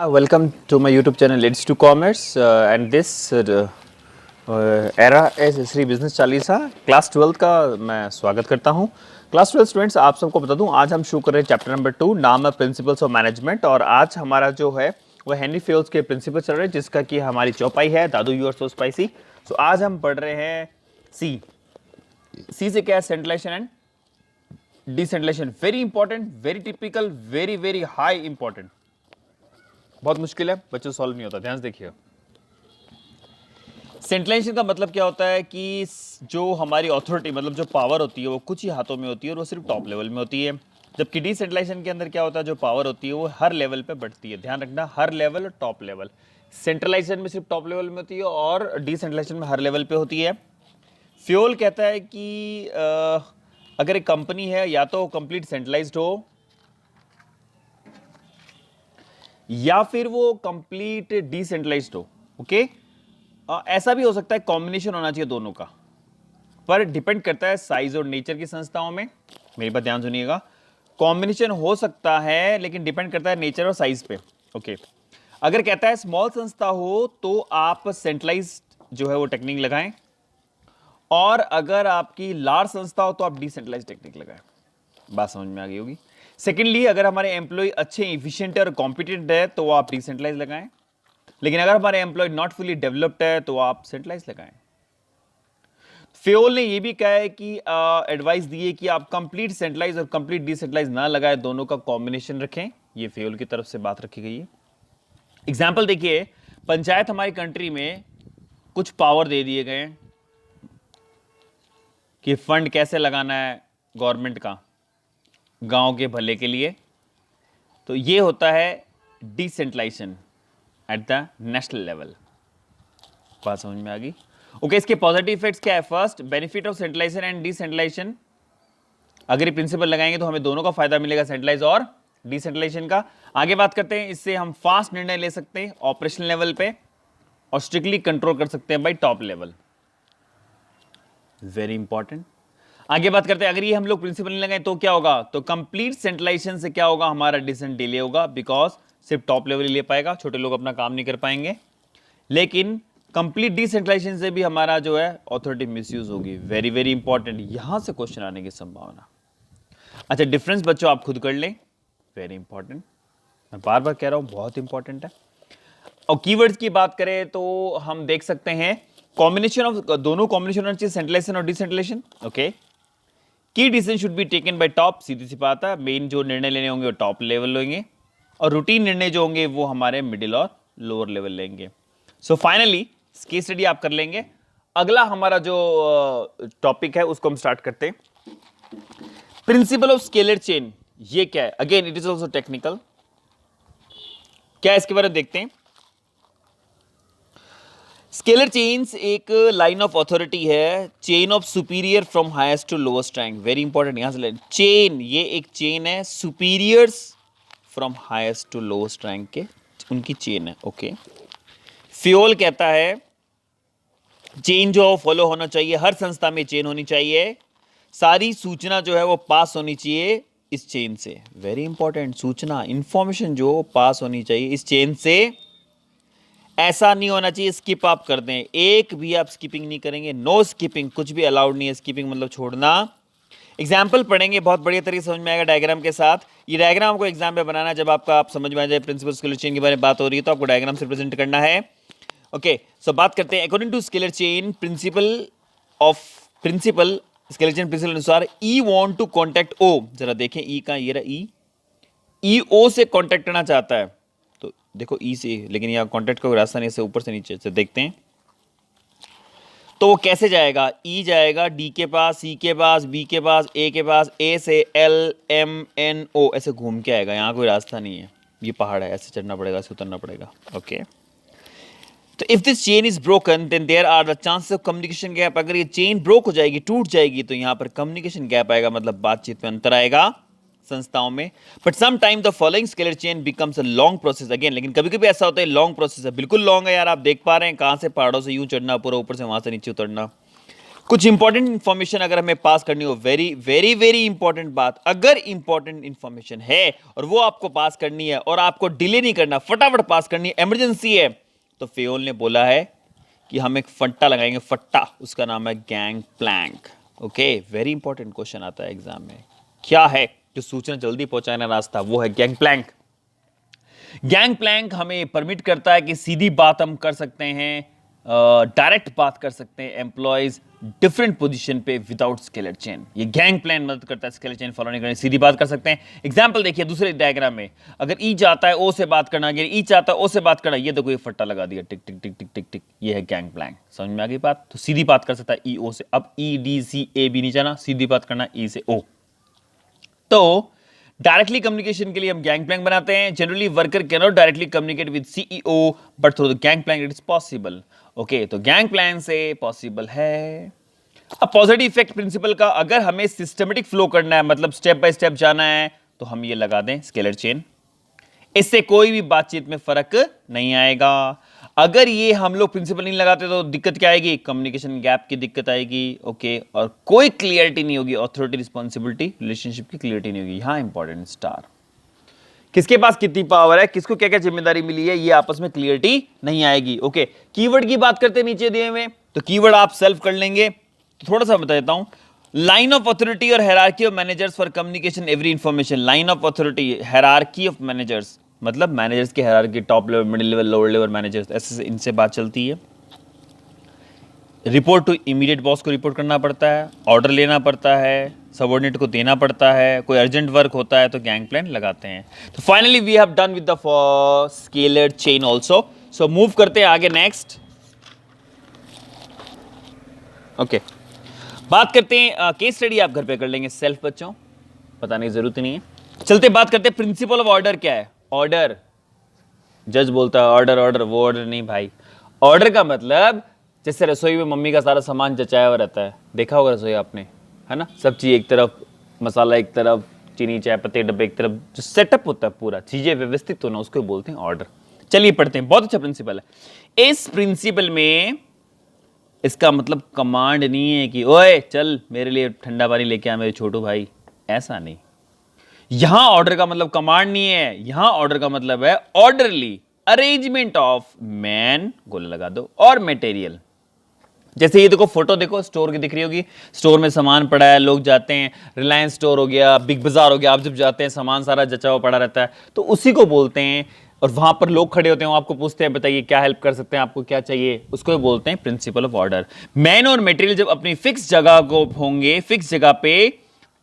Welcome to my YouTube channel Leads to Commerce and this era is Shri business Chalisa class 12 का मैं स्वागत करता हूं। क्लास 12 स्टूडेंट्स, आप सबको बता दूं, आज हम शुरू कर रहे हैं चैप्टर नंबर 2, नाम है प्रिंसिपल्स ऑफ मैनेजमेंट। और आज हमारा जो है वो हेनरी फेल्स के प्रिंसिपल चल रहे हैं, जिसका कि हमारी चौपाई है दादू you are so spicy. So आज हम पढ़ रहे हैं सी से क्या है, centralisation and decentralisation. Very important, very typical, very very high important. बहुत मुश्किल है, बच्चों सॉल्व नहीं होता, ध्यान से देखिए। सेंट्रलाइजेशन का मतलब क्या होता है कि जो हमारी अथॉरिटी मतलब जो पावर होती है वो कुछ ही हाथों में होती है और वो सिर्फ टॉप लेवल में होती है। जबकि डिसेंट्रलाइजेशन के अंदर क्या होता है, जो पावर होती है वो हर लेवल पे बढ़ती है। ध्यान रखना, हर लेवल और टॉप लेवल। सेंट्रलाइजेशन में सिर्फ टॉप लेवल में होती है और डिसेंट्रलाइजेशन में हर लेवल पे होती है। फ्यूल कहता है कि अगर एक कंपनी है या तो कंप्लीट सेंट्रलाइज्ड हो या फिर वो कंप्लीट डिसेंट्रलाइज्ड हो। ओके, ऐसा भी हो सकता है, कॉम्बिनेशन होना चाहिए दोनों का, पर डिपेंड करता है साइज और नेचर की संस्थाओं में। मेरी बात ध्यान सुनिएगा, कॉम्बिनेशन हो सकता है लेकिन डिपेंड करता है नेचर और साइज पे। ओके, अगर कहता है स्मॉल संस्था हो तो आप सेंट्रलाइज्ड जो है वो टेक्निक लगाएं, और अगर आपकी लार्ज संस्था हो तो आप डिसेंट्रलाइज्ड टेक्निक लगाएं। बात समझ में आ गई होगी। सेकेंडली, अगर हमारे एम्प्लॉय अच्छे, इफिशिएंट और कॉम्पिटेंट है तो आप डिसेंट्रलाइज लगाएं, लेकिन अगर हमारे एम्प्लॉय नॉट फुली डेवलप्ड है तो आप सेंट्रलाइज लगाएं। फेओल ने यह भी कहा है कि एडवाइस दी है कि आप कंप्लीट सेंट्रलाइज और कंप्लीट डिसेंट्रलाइज ना लगाएं, दोनों का कॉम्बिनेशन रखें। ये फेओल की तरफ से बात रखी गई है। एग्जाम्पल देखिए, पंचायत हमारी कंट्री में कुछ पावर दे दिए गए हैं कि फंड कैसे लगाना है गवर्नमेंट का गांव के भले के लिए। तो ये होता है decentralisation at the national level. बात समझ में आ गई? ओके, इसके पॉजिटिव इफेक्ट्स क्या है? First, benefit of centralisation and decentralisation. अगर ये प्रिंसिपल लगाएंगे तो हमें दोनों का फायदा मिलेगा, सेंट्रलाइज और डिसेंट्रलाइजेशन का। आगे बात करते हैं, इससे हम फास्ट निर्णय ले सकते हैं ऑपरेशनल लेवल पे और स्ट्रिक्टली कंट्रोल कर सकते हैं by top level. Very important. आगे बात करते हैं, अगर ये हम लोग प्रिंसिपल नहीं लगाए तो क्या होगा? तो कंप्लीट सेंट्रलाइजेशन से क्या होगा? हमारा डिसीजन डिले होगा, बिकॉज सिर्फ टॉप लेवल ही ले पाएगा, छोटे लोग अपना काम नहीं कर पाएंगे। लेकिन कंप्लीट डिसेंट्रलाइजेशन से भी हमारा जो है अथॉरिटी मिसयूज होगी। वेरी वेरी इंपॉर्टेंट, यहां से क्वेश्चन आने की संभावना। अच्छा, डिफरेंस बच्चों आप खुद कर लें, वेरी इंपॉर्टेंट, मैं बार बार कह रहा हूं, बहुत इंपॉर्टेंट है। और कीवर्ड्स की बात करें तो हम देख सकते हैं कॉम्बिनेशन ऑफ दोनों, कॉम्बिनेशन होना चाहिए सेंट्रलाइजेशन और डिसेंट्रलाइजेशन। ओके, की decision should be taken by top, सीधी सी बात है, मेन जो निर्णय लेने होंगे वो टॉप लेवल लेंगे और रूटीन निर्णय जो होंगे वो हमारे मिडिल और लोअर लेवल लेंगे। सो फाइनली केस स्टडी आप कर लेंगे। अगला हमारा जो टॉपिक है उसको हम स्टार्ट करते हैं, प्रिंसिपल ऑफ स्केलर चेन। ये क्या है? Again it is also technical. क्या है इसके बारे में देखते हैं। स्केलर चेन्स एक लाइन ऑफ अथॉरिटी है, chain of superior from highest to lowest rank. Very important, यहां से ले चेन, ये एक चेन है, superiors from highest to lowest rank के उनकी चेन है। ओके, फ्यूल कहता है चेन जो फॉलो होना चाहिए, हर संस्था में चेन होनी चाहिए, सारी सूचना जो है वो पास होनी चाहिए इस चेन से। वेरी इंपॉर्टेंट, सूचना, इंफॉर्मेशन जो पास होनी चाहिए इस चेन से। ऐसा नहीं होना चाहिए स्किप आप कर दें, एक भी आप स्किपिंग नहीं करेंगे, नो स्किपिंग, कुछ भी अलाउड नहीं है। स्किपिंग मतलब छोड़ना। एग्जाम्पल पढ़ेंगे, बहुत बढ़िया तरीके से समझ में आएगा डायग्राम के साथ। ये डायग्राम आपको एग्जाम में बनाना है, जब आप समझ में आ जाए प्रिंसिपल स्केलर चेन के बारे में बात हो रही है तो आपको डायग्राम से प्रेजेंट करना है। ओके, सो बात करते हैं according to scalar chain principle scalar chain principle अनुसार E want to contact O. जरा देखें ई का, ये रहा ई ओ से कॉन्टेक्ट करना चाहता है, तो देखो ई से, लेकिन यहाँ कॉन्टेक्ट का रास्ता नहीं, से ऊपर से नीचे से देखते हैं तो वो कैसे जाएगा? ई जाएगा डी के पास, सी के पास, बी के पास, ए के पास, ए से एल एम एन ओ, ऐसे घूम के आएगा। यहाँ कोई रास्ता नहीं है, ये पहाड़ है, ऐसे चढ़ना पड़ेगा, ऐसे उतरना पड़ेगा। ओके, तो if this chain is broken then there are the chances of communication gap. अगर ये चेन ब्रोक हो जाएगी, टूट जाएगी, तो यहाँ पर कम्युनिकेशन गैप आएगा, मतलब बातचीत में अंतर आएगा संस्थाओं में। But some time the following scalar chain becomes a long process. Again, लेकिन कभी कभी ऐसा होता है लॉन्ग प्रोसेस है, बिल्कुल लॉन्ग है यार, आप देख पा रहे हैं कहां से पहाड़ों से यूं चढ़ना, पूरा ऊपर से वहां से नीचे उतरना। कुछ इंपॉर्टेंट इंफॉर्मेशन अगर हमें पास करनी हो, वेरी वेरी वेरी इंपॉर्टेंट बात, अगर इंपॉर्टेंट इंफॉर्मेशन है और वो आपको पास करनी है और आपको डिले नहीं करना, फटाफट पास करनी है, इमरजेंसी है, तो फेयोल ने बोला है कि हम एक फट्टा लगाएंगे, फट्टा, उसका नाम है gang plank. Okay, very important question आता है एग्जाम में। क्या है जो सूचना जल्दी पहुंचाने रास्ता, वो है गैंग प्लैंक। गैंग प्लैंक हमें परमिट करता है कि सीधी बात हम कर सकते हैं, डायरेक्ट बात कर सकते हैं एम्प्लॉयज डिफरेंट पोजीशन पे विदाउट स्केलेट चेन। ये गैंग प्लान मदद करता है स्केलेट चेन फॉलो नहीं करने, सीधी बात कर सकते हैं। एग्जांपल देखिए दूसरे डायग्राम में, अगर ई चाहता है ओ से बात करना, अगर ई चाहता है ओ से बात करना, ये देखो ये फट्टा लगा दिया, टिक टिक टिक टिक टिक टिक, ये है गैंग प्लान। समझ में आ गई बात? तो सीधी बात कर सकता है ई ओ से। अब E D C A B नहीं जाना, सीधी बात करना ई से ओ। तो डायरेक्टली कम्युनिकेशन के लिए हम गैंग प्लैंक बनाते हैं। Generally worker can not directly communicate with CEO, but through the gang plank it is possible. Okay, तो गैंग प्लैन से पॉसिबल है। अब पॉजिटिव इफेक्ट प्रिंसिपल का, अगर हमें सिस्टमेटिक फ्लो करना है, मतलब स्टेप बाय स्टेप जाना है, तो हम ये लगा दें स्केलर चेन। इससे कोई भी बातचीत में फर्क नहीं आएगा। अगर ये हम लोग प्रिंसिपल नहीं लगाते तो दिक्कत क्या आएगी? कम्युनिकेशन गैप की दिक्कत आएगी। ओके, और कोई क्लियरिटी नहीं होगी, अथॉरिटी रिस्पॉन्सिबिलिटी रिलेशनशिप की क्लियरिटी नहीं होगी। यहां इंपॉर्टेंट स्टार, किसके पास कितनी पावर है, किसको क्या क्या जिम्मेदारी मिली है, ये आपस में क्लियरिटी नहीं आएगी। ओके, कीवर्ड की बात करते हैं नीचे दिए हुए, तो कीवर्ड आप सेल्फ कर लेंगे। तो थोड़ा सा बता देता हूं, लाइन ऑफ अथॉरिटी और hierarchy of managers for communication every information. Line of authority, hierarchy of managers, मतलब मैनेजर्स की hierarchy, top level, middle level, lower level managers, ऐसे इनसे बात चलती है। रिपोर्ट टू इमीडिएट बॉस को रिपोर्ट करना पड़ता है, ऑर्डर लेना पड़ता है, सबऑर्डिनेट को देना पड़ता है, कोई अर्जेंट वर्क होता है तो गैंग प्लान लगाते हैं। तो finally we have done with the scalar chain also. So move करते हैं आगे, नेक्स्ट। ओके, बात करते हैं केस स्टडी, आप घर पे कर लेंगे सेल्फ बच्चों, बताने की जरूरत नहीं है। चलते बात करते हैं प्रिंसिपल ऑफ ऑर्डर क्या है। ऑर्डर, जज बोलता है ऑर्डर ऑर्डर, वो ऑर्डर नहीं भाई। ऑर्डर का मतलब जैसे रसोई में मम्मी का सारा सामान जचाया हुआ रहता है, देखा होगा रसोई आपने, है ना, सब चीज एक तरफ, मसाला एक तरफ, चीनी चाय पत्ती डब्बे एक तरफ, जो सेटअप होता है पूरा, चीजें व्यवस्थित होना, उसको बोलते हैं ऑर्डर। चलिए पढ़ते हैं, बहुत अच्छा प्रिंसिपल है। इस प्रिंसिपल में इसका मतलब कमांड नहीं है कि ओए चल मेरे लिए ठंडा पानी लेके आ मेरे छोटू भाई, ऐसा नहीं। यहां ऑर्डर का मतलब कमांड नहीं है, यहां ऑर्डर का मतलब है ऑर्डरली अरेंजमेंट ऑफ मैन, गोला लगा दो, और मटेरियल। जैसे ये देखो, फोटो देखो, स्टोर की दिख रही होगी, स्टोर में सामान पड़ा है, लोग जाते हैं, रिलायंस स्टोर हो गया, बिग बाजार हो गया, आप जब जाते हैं सामान सारा जचा हुआ पड़ा रहता है, तो उसी को बोलते हैं। और वहां पर लोग खड़े होते हैं, आपको पूछते हैं बताइए क्या हेल्प कर सकते हैं, आपको क्या चाहिए, उसको बोलते हैं प्रिंसिपल ऑफ ऑर्डर। मैन और मटेरियल जब अपनी फिक्स जगह को होंगे, फिक्स जगह पे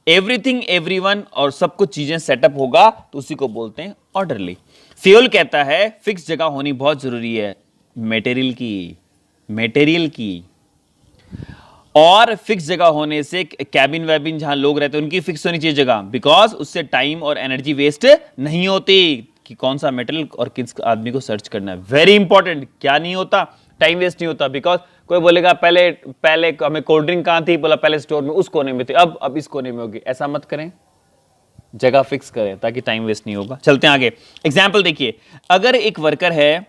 एवरीथिंग एवरीवन और सब कुछ चीजें सेटअप होगा, तो उसी को बोलते हैं ऑर्डरली। फेयोल कहता है फिक्स जगह होनी बहुत जरूरी है मटेरियल की, और फिक्स जगह होने से कैबिन वैबिन जहां लोग रहते हैं उनकी फिक्स होनी चाहिए जगह, बिकॉज उससे टाइम और एनर्जी वेस्ट नहीं होती कि कौन सा मटेरियल और किस आदमी को सर्च करना है। वेरी इंपॉर्टेंट, क्या नहीं होता? टाइम वेस्ट नहीं होता। बिकॉज कोई बोलेगा पहले हमें कोल्ड ड्रिंक कहां थी, बोला पहले स्टोर में उस कोने में थी, अब इस कोने में होगी। ऐसा मत करें, जगह फिक्स करें ताकि टाइम वेस्ट नहीं होगा। चलते हैं आगे, एग्जाम्पल देखिए, अगर एक वर्कर है,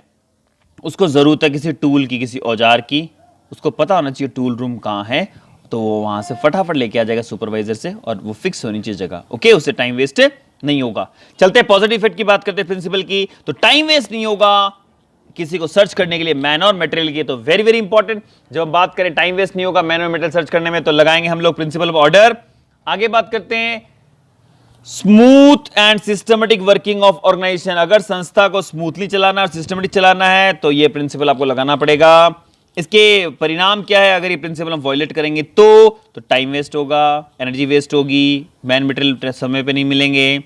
उसको जरूरत है किसी टूल की, किसी औजार की, उसको पता होना चाहिए टूल रूम कहां है, तो वो वहां से फटाफट लेके आ जाएगा सुपरवाइजर से, और वो फिक्स होनी चाहिए जगह। ओके, उससे टाइम वेस्ट नहीं होगा। चलते हैं पॉजिटिव इफेक्ट की बात करते हैं प्रिंसिपल की, तो टाइम वेस्ट नहीं होगा किसी को सर्च करने के लिए मैन और मटेरियल की, तो वेरी वेरी इंपॉर्टेंट। जब हम बात करें टाइम वेस्ट नहीं होगा मैन और मटेरियल सर्च करने में, तो लगाएंगे हम लोग प्रिंसिपल ऑफ ऑर्डर। आगे बात करते हैं smooth and systematic working of organisation. अगर संस्था को स्मूथली चलाना और सिस्टमेटिक चलाना है तो ये प्रिंसिपल आपको लगाना पड़ेगा। इसके परिणाम क्या है? अगर ये प्रिंसिपल हम वॉयलेट करेंगे तो टाइम वेस्ट होगा, एनर्जी वेस्ट होगी, मैन मटेरियल समय पे नहीं मिलेंगे,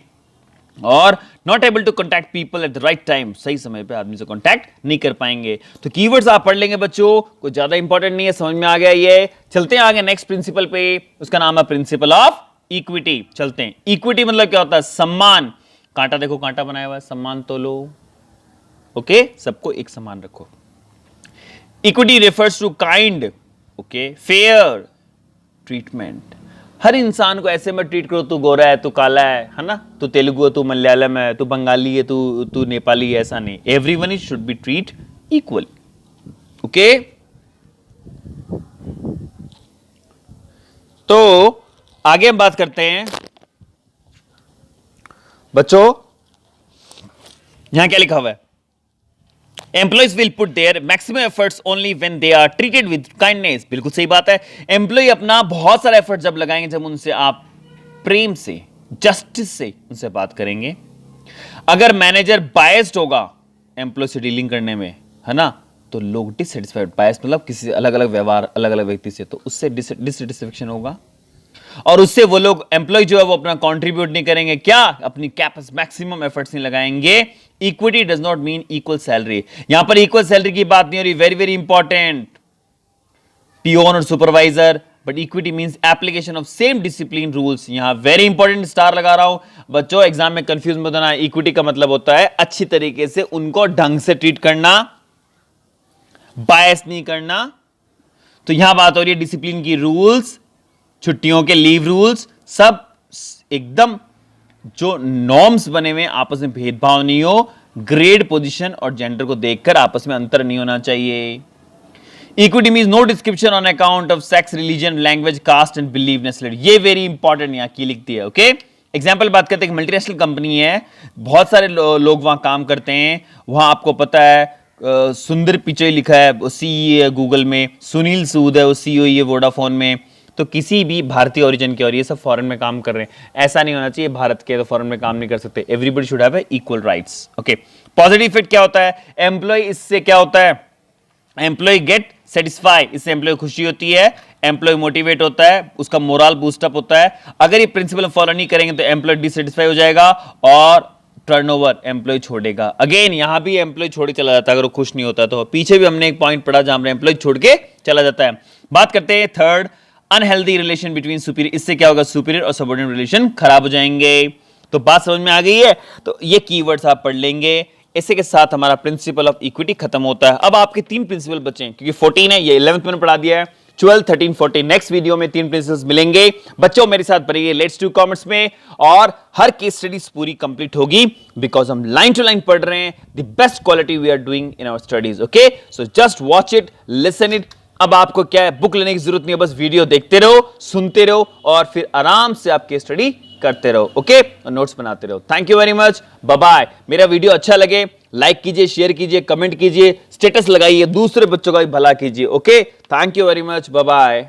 और not able to contact people at the right time, सही समय पे आदमी से कॉन्टैक्ट नहीं कर पाएंगे। तो कीवर्ड्स आप पढ़ लेंगे बच्चों, कोई ज्यादा इंपॉर्टेंट नहीं है, समझ में आ गया ये। चलते हैं आगे नेक्स्ट प्रिंसिपल पे, उसका नाम है प्रिंसिपल ऑफ इक्विटी। चलते हैं, इक्विटी मतलब क्या होता है? सम्मान। कांटा देखो, कांटा बनाया हुआ है, सम्मान तोलो। ओके, सबको एक समान रखो। Equity refers to kind, okay, fair treatment. हर इंसान को ऐसे मत ट्रीट करो तू गोरा है, तू काला है ना, तू तेलुगु है, तू मलयालम है, तू बंगाली है, तू नेपाली है, ऐसा नहीं। Everyone is should be treat equally. Okay, तो आगे हम बात करते हैं बच्चों, यहां क्या लिखा हुआ है, employees will put their maximum efforts only when they are treated with kindness. बिल्कुल सही बात है, एम्प्लॉय अपना बहुत सारा एफर्ट जब लगाएंगे जब उनसे आप प्रेम से, जस्टिस से उनसे बात करेंगे। अगर मैनेजर बायस्ड होगा एम्प्लॉय से डीलिंग करने में, है ना, तो लोग डिससेटिस्फाइड, बायस मतलब किसी अलग अलग व्यवहार अलग अलग व्यक्ति से, तो उससे डिससेटिस्फेक्शन होगा और उससे वो लोग एम्प्लॉय जो है वो अपना कंट्रीब्यूट नहीं करेंगे, क्या अपनी कैपेसिटी मैक्सिमम एफर्ट्स नहीं लगाएंगे। Equity does not mean equal salary, यहां पर इक्वल सैलरी की बात नहीं हो रही, वेरी वेरी इंपॉर्टेंट, पियोन और supervisor, but equity means application of same discipline rules. यहां वेरी इंपॉर्टेंट स्टार लगा रहा हूं बच्चों, एग्जाम में कंफ्यूज मत होना। इक्विटी का मतलब होता है अच्छी तरीके से उनको ढंग से ट्रीट करना, बायस नहीं करना। तो यहां बात हो रही है डिसिप्लिन की रूल्स, छुट्टियों के लीव रूल्स, सब एकदम जो नॉर्म्स बने हुए, आपस में भेदभाव नहीं हो, ग्रेड, पोजीशन और जेंडर को देखकर आपस में अंतर नहीं होना चाहिए। Equity means no description on account of sex, religion, language, caste and believe national. ये वेरी इंपॉर्टेंट यहां की लिखती है। ओके, एग्जाम्पल बात करते हैं, मल्टीनेशनल कंपनी है, बहुत सारे लोग वहां काम करते हैं, वहां आपको पता है सुंदर पिचई लिखा है, सीईओ है गूगल में, सुनील सूद है वो सीईओ है वोडाफोन में, तो किसी भी भारतीय ओरिजिन के, और ये सब फॉरेन में काम कर रहे हैं, ऐसा नहीं होना चाहिए भारत के तो फॉरेन में काम नहीं कर सकते। Everybody should have equal rights. Okay, positive effect क्या होता है, एम्प्लॉय, इससे क्या होता है, एम्प्लॉय गेट सेटिस्फाई, इससे एम्प्लॉय खुशी होती है, एम्प्लॉय मोटिवेट होता है, उसका मोरल बूस्टअप होता है। अगर ये प्रिंसिपल फॉलो नहीं करेंगे तो एम्प्लॉय डिससेटिस्फाई हो जाएगा और टर्नओवर, एम्प्लॉय छोड़ेगा। अगेन यहां भी एम्प्लॉय छोड़ के चला जाता है अगर वो खुश नहीं होता तो। पीछे भी हमने एक पॉइंट पढ़ा जहां पर एम्प्लॉय छोड़ के चला जाता है। बात करते हैं third, unhealthy relation between superior, इससे क्या होगा, सुपीरियर और सबऑर्डिनेट रिलेशन खराब हो जाएंगे। तो बात समझ में आ गई है, तो ये कीवर्ड्स आप पढ़ लेंगे। इसी के साथ हमारा प्रिंसिपल ऑफ इक्विटी खत्म होता है। अब आपके 3 प्रिंसिपल बचे हैं, क्योंकि 14 है, ये 11th मैंने पढ़ा दिया है, 12, 13, 14 नेक्स्ट वीडियो में 3 प्रिंसिपल्स मिलेंगे। बच्चों मेरे साथ पढ़िए लेट्स डू कॉमर्स में, और हर केस स्टडीज पूरी कंप्लीट होगी, बिकॉज हम लाइन टू लाइन पढ़ रहे हैं, the best quality we are doing in our studies. Okay, so just watch it, listen it. अब आपको क्या है, बुक लेने की जरूरत नहीं है, बस वीडियो देखते रहो, सुनते रहो और फिर आराम से आपके स्टडी करते रहो। ओके, और नोट्स बनाते रहो। Thank you very much, bye bye. मेरा वीडियो अच्छा लगे लाइक कीजिए, शेयर कीजिए, कमेंट कीजिए, स्टेटस लगाइए, दूसरे बच्चों का भी भला कीजिए। Okay, thank you very much, bye bye.